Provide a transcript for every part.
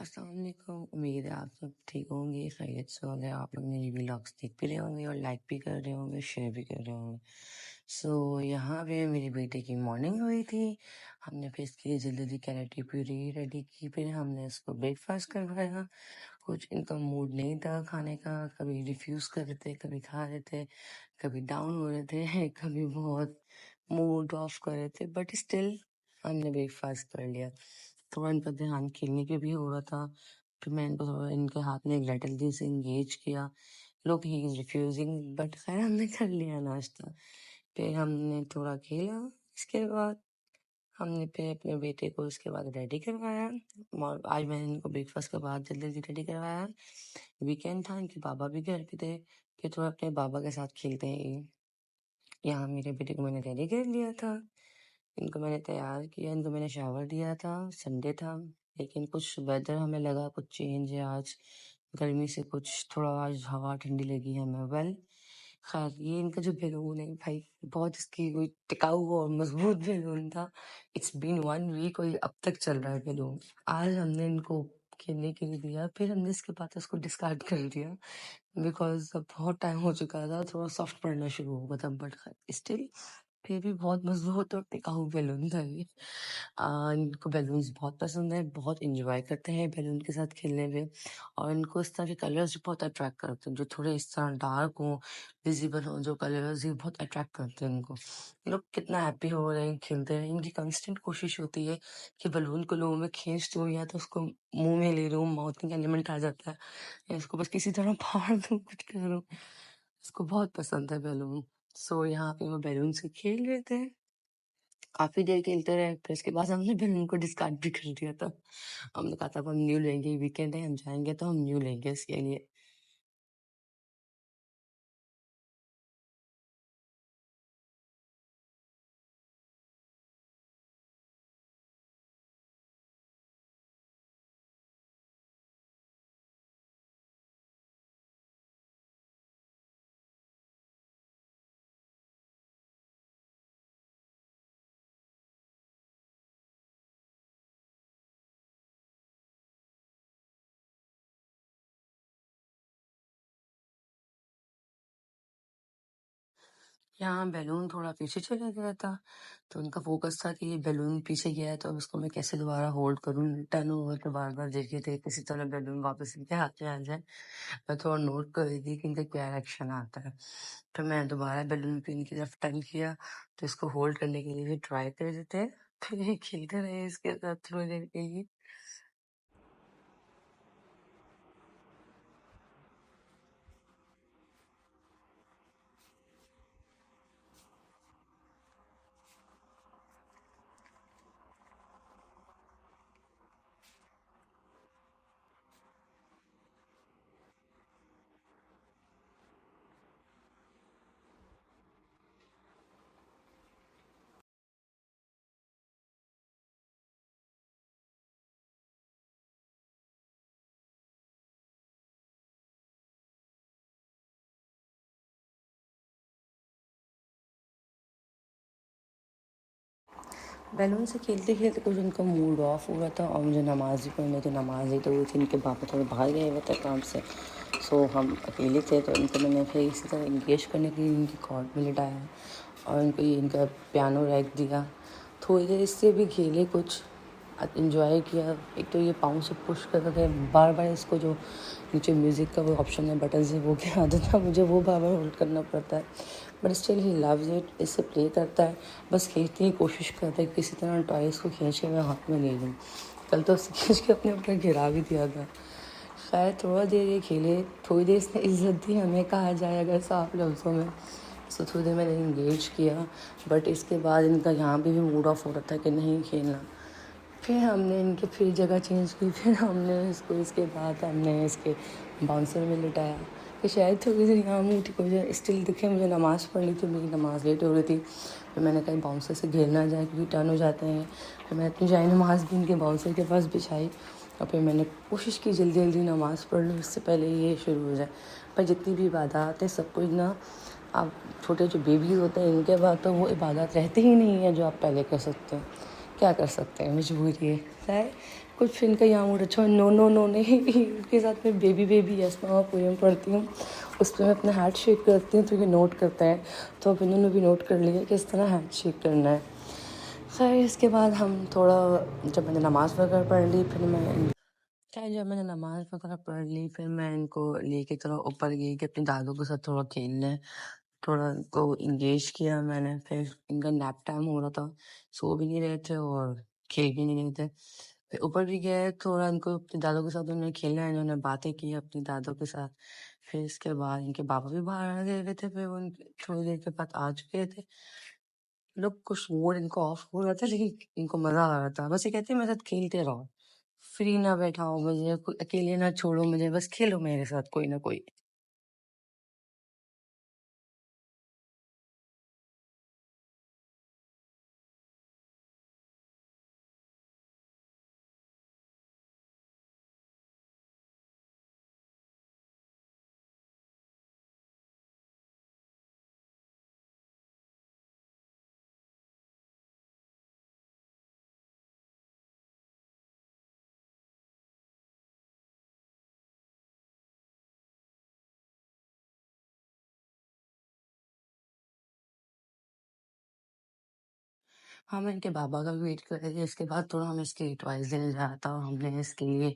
अस्सलाम वालेकुम। उम्मीद है आप सब ठीक होंगे, खैरियत से होंगे। आप लोग मेरी व्लॉग्स देख भी रहे होंगे और लाइक भी कर रहे होंगे, शेयर भी कर रहे होंगे। यहाँ पे मेरी बेटे की मॉर्निंग हुई थी। हमने फिर इसके लिए जल्दी जल्दी कैरेटी प्यूरी रेडी की, फिर हमने इसको ब्रेकफास्ट करवाया। कुछ इनका मूड नहीं था खाने का, कभी रिफ्यूज कर रहे थे, कभी खा रहे थे, कभी डाउन हो रहे थे कभी बहुत मूड ऑफ कर रहे थे, बट स्टिल हमने ब्रेकफास्ट कर लिया। थोड़ा इनका ध्यान खेलने पे भी हो रहा था। फिर मैं इनको थोड़ा इनके हाथ में एक लेटर दी से इंगेज किया। लोग ही इज रिफ्यूजिंग, बट खैर हमने कर लिया नाश्ता। फिर हमने थोड़ा खेला। इसके बाद हमने फिर अपने बेटे को उसके बाद रेडी करवाया। और आज मैंने इनको ब्रेकफास्ट के बाद जल्दी जल्दी रेडी करवाया। वीकेंड था, इनके पापा भी घर पे थे कि थोड़ा अपने पापा के साथ खेलते हैं। यहाँ मेरे बेटे को मैंने रेडी कर लिया था, इनको मैंने तैयार किया, इनको मैंने शावर दिया था। संडे था, लेकिन कुछ वेदर हमें लगा कुछ चेंज है आज, गर्मी से कुछ थोड़ा आज हवा ठंडी लगी है हमें। वेल खैर, ये इनका जो बैलून है भाई, बहुत इसकी कोई टिकाऊ और मजबूत बैलून था। इट्स बीन 1 वीक और ये अब तक चल रहा है बैलून। आज हमने इनको खेलने के लिए दिया, फिर हमने इसके बाद उसको डिस्कार्ड कर दिया बिकॉज अब बहुत टाइम हो चुका था, थोड़ा सॉफ्ट पड़ना शुरू हो गया था। बट स्टिल फिर भी बहुत मजबूत और टिकाऊ बैलून था ये। इनको बैलून्स बहुत पसंद है, बहुत इंजॉय करते हैं बैलून के साथ खेलने में। और इनको इस तरह के कलर्स बहुत अट्रैक्ट करते हैं, जो थोड़े इस तरह डार्क हो, विजिबल हो, जो कलर्स ये बहुत अट्रैक्ट करते हैं इनको। ये लोग कितना हैप्पी हो रहे हैं, खेलते हैं। इनकी कंस्टेंट कोशिश होती है कि बैलून को लोगों में खींच दूं या तो उसको मुंह में ले लूं, माउथिंग एलिमेंट आ जाता है, या इसको बस किसी तरह फाड़ दूं, कुछ करूं। इसको बहुत पसंद है बैलून। यहाँ पे वो बैलून से खेल रहे थे, काफी देर खेलते रहे। फिर इसके बाद हमने बैलून को डिस्कार्ड भी कर दिया था। हमने कहा था अब हम न्यू लेंगे, वीकेंड है, हम जाएंगे तो हम न्यू लेंगे इसके लिए। यहाँ बैलून थोड़ा पीछे चला गया था, तो उनका फोकस था कि ये बैलून पीछे गया है तो अब इसको मैं कैसे दोबारा होल्ड करूँ। टर्न ओवर पे बार बार देख रहे थे किसी तरह बैलून वापस इनके हाथ में आ जाए। मैं थोड़ा नोट कर रही थी कि इनका क्या रिएक्शन आता है। फिर मैं दोबारा बैलून को इनकी तरफ टर्न किया, तो इसको होल्ड करने के लिए भी ट्राई कर रहे थे। फिर ये खेलते रहे इसके साथ थोड़ी देर के लिए। बैलून से खेलते खेलते कुछ उनका मूड ऑफ हो रहा था और मुझे नमाज़ भी पढ़नी थी। नमाज़ ही तो हुई थी, इनके पापा थोड़े बाहर गए हुए थे काम से। हम अकेले थे, तो इनको मैंने फिर इसी तरह इंगेज करने के लिए इनकी कॉर्ड में लिटाया और इनको ये इनका पियानो रैक दिया। थोड़ी देर इससे भी खेले, कुछ इंजॉय किया। एक तो ये पाँव से पुश करते थे बार बार, इसको जो नीचे म्यूज़िक का वो ऑप्शन है बटन से, वो क्या आदत था मुझे वो बार बार होल्ड करना पड़ता है। But still he loves it, इससे प्ले करता है, बस खींचने की कोशिश करता है किसी तरह टॉयस को खींच के मैं हाथ में ले लूँ। कल तो उससे खींच के अपने ऊपर गिरा भी दिया था। खैर थोड़ा देर ये खेले, थोड़ी देर इसने इज्जत दी हमें, कहा जाए अगर साफ लफ्ज़ों में। थोड़ी देर मैंने इंगेज किया, बट इसके बाद इनका यहाँ पे भी मूड ऑफ हो रहा था कि नहीं खेलना। फिर हमने इनके फिर जगह चेंज की, फिर हमने इसको इसके बाद हमने इसके बाउंसर में लिटाया कि शायद थोड़ी देर यहाँ मुँह ठीक हो जाए। स्टिल दिखे, मुझे नमाज़ पढ़नी थी, मेरी नमाज़ लेट हो रही थी। फिर मैंने कहा बाउंसर से घेर ना जाए क्योंकि टर्न हो जाते हैं। फिर मैं अपनी जाए नमाज़ भी इनके बाउंसर के पास बिछाई और फिर मैंने कोशिश की जल्दी जल्दी नमाज़ पढ़ लूँ इससे पहले ये शुरू हो जाए। पर जितनी भी इबादत है सब कुछ ना, आप छोटे जो बेबीज़ होते हैं इनके बाद तो वो इबादत रहती ही नहीं है जो आप पहले कर सकते हैं। क्या कर सकते हैं, मजबूरी है। खैर कुछ इनका यहाँ मूड अच्छा, नो नो नो नहीं। उसके साथ में बेबी बेबी यस मामा पोएम पढ़ती हूँ, उस पर मैं अपना हैंड शेक करती हूँ तो ये नोट करते हैं। तो अब इन्होंने भी नोट कर लिया कि इस तरह हैंड शेक करना है। खैर इसके बाद हम थोड़ा, जब मैंने नमाज़ वगैरह पढ़ ली, फिर जब मैंने नमाज़ वगैरह पढ़ ली, फिर मैं इनको लेके थोड़ा ऊपर गई कि अपने दादों के साथ थोड़ा खेल लें। थोड़ा इनको इंगेज किया मैंने, फिर इनका नैप टाइम हो रहा था, सो भी नहीं रहे थे और खेल भी नहीं रहे थे। फिर ऊपर भी गए, थोड़ा इनको अपने दादों के साथ उन्होंने खेला, इन्होंने बातें की अपने दादों के साथ। फिर इसके बाद इनके पापा भी बाहर आ गए हुए थे, फिर वो थोड़ी देर के बाद आ चुके थे। लोग कुछ मूड इनको ऑफ हो रहा था, लेकिन इनको मजा आ रहा था। बस ये कहते हैं मेरे साथ खेलते रहो, फ्री ना बैठाओ मुझे, अकेले ना छोड़ो मुझे, बस खेलो मेरे साथ कोई ना कोई। हाँ, मैं इनके बाबा का भी वेट कर रही थी। इसके बाद थोड़ा हम इसके लिए टॉयज़ लेने जाना था, और हमने इसके लिए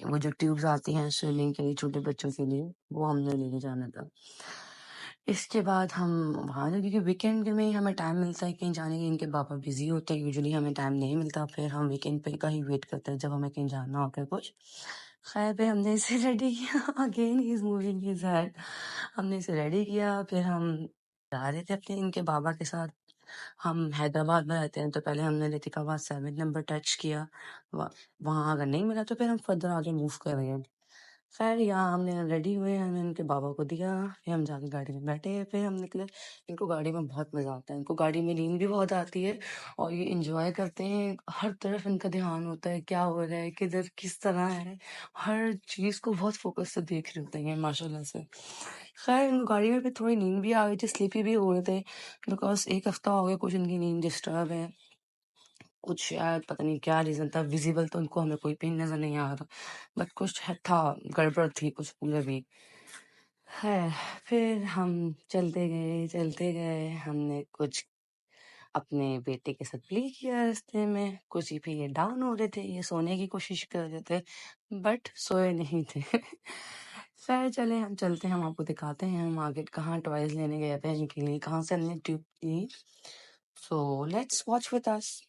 वो जो ट्यूब्स आती हैं स्विमिंग के लिए छोटे बच्चों के लिए, वो हमने लेने जाना था। इसके बाद हम वहाँ गए, क्योंकि वीकेंड में ही हमें टाइम मिलता है कहीं जाने के। इनके पापा बिज़ी होते हैं, यूजुअली हमें टाइम नहीं मिलता, फिर हम वीकेंड पे का ही वेट करते हैं जब हमें कहीं जाना होता है कुछ। खैर फिर हमने इसे रेडी किया, again he is moving his head. हमने इसे रेडी किया, फिर हम जा रहे थे अपने इनके बाबा के साथ। हम हैदराबाद में रहते हैं, तो पहले हमने लतिकाबाद 7 नंबर टच किया। वहाँ अगर नहीं मिला तो फिर हम फर्दर आगे मूव करेंगे। खैर यहाँ हमने रेडी हुए, हमने इनके बाबा को दिया, फिर हम जाके गाड़ी में बैठे, फिर हम निकले। इनको गाड़ी में बहुत मज़ा आता है, इनको गाड़ी में नींद भी बहुत आती है, और ये इंजॉय करते हैं। हर तरफ इनका ध्यान होता है, क्या हो रहा है, किधर किस तरह है, हर चीज़ को बहुत फोकस से देख रहे होते हैं माशाल्लाह से। खैर इनको गाड़ी में भी थोड़ी नींद भी आ गई थी, स्लीपी भी हो रहे थे, बिकॉज एक हफ्ता हो गया कुछ इनकी नींद डिस्टर्ब है। कुछ शायद पता नहीं क्या रीज़न था, विजिबल तो उनको हमें कोई पेन नज़र नहीं आ रहा था, बट कुछ था, गड़बड़ थी कुछ पूरे वीक है। फिर हम चलते गए, हमने कुछ अपने बेटे के साथ प्ले किया रास्ते में। कुछ ही पे ये डाउन हो रहे थे, ये सोने की कोशिश कर रहे थे, बट सोए नहीं थे। खैर चले हम चलते हैं, हम आपको दिखाते हैं हम आगे कहाँ टॉयज लेने गए थे इनके लिए, कहाँ से हमने ट्यूब ली। So let's watch with us.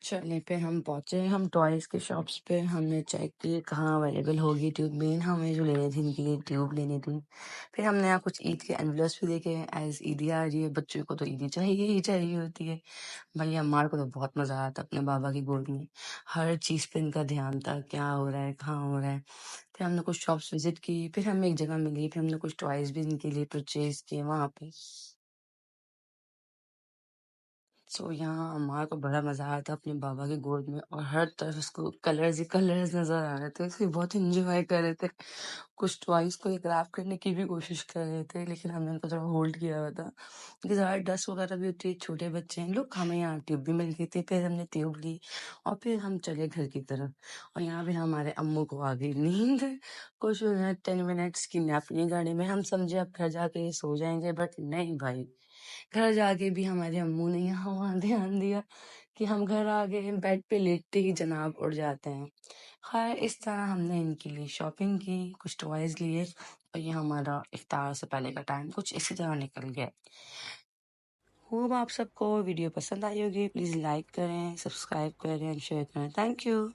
चलिए फिर हम पहुंचे हम टॉयज के शॉप्स पे। हमने चेक की कहाँ अवेलेबल होगी ट्यूब। मेन हमें जो लेनी थी इनके लिए ट्यूब लेनी थी। फिर हमने यहाँ कुछ ईद के एनवलप्स भी देखे। एज ईदी आ रही है, बच्चों को तो ईदी चाहिए ही चाहिए होती है। भाई हमारे को तो बहुत मजा आया था अपने बाबा की गोद में। हर चीज पे इनका ध्यान था, क्या हो रहा है, कहाँ हो रहा है। फिर हमने कुछ शॉप्स विजिट की, फिर हमें एक जगह मिली, फिर हमने कुछ टॉयज भी इनके लिए परचेज किए वहां पे। सो यहाँ हमारे को बड़ा मजा आया था अपने बाबा की गोद में, और हर तरफ उसको कलर्स ही कलर्स नजर आ रहे थे। इसलिए बहुत इंजॉय कर रहे थे। कुछ टॉयज को ग्रैब करने की भी कोशिश कर रहे थे, लेकिन हमने उनको थोड़ा होल्ड किया हुआ था क्योंकि ज़्यादा डस्ट वगैरह भी होती है, छोटे बच्चे हैं लोग। हमें यहाँ ट्यूब भी मिल गई थी, फिर हमने ट्यूब ली और फिर हम चले घर की तरफ। और यहाँ भी हमारे अम्मू को आ गई नींद। कुछ 10 मिनट्स की नैप ली गाड़ी में। हम समझे अब घर जाके सो जाएंगे, बट नहीं भाई। घर जाके भी हमारे अम्मू ने यहाँ वहाँ ध्यान दिया कि हम घर आ गए। बेड पे लेटते ही जनाब उड़ जाते हैं। खैर इस तरह हमने इनके लिए शॉपिंग की, कुछ टॉयज लिए, और ये हमारा इफ्तार से पहले का टाइम कुछ इसी तरह निकल गया। होप आप सबको वीडियो पसंद आई होगी। प्लीज़ लाइक करें, सब्सक्राइब करें, शेयर करें। Thank you.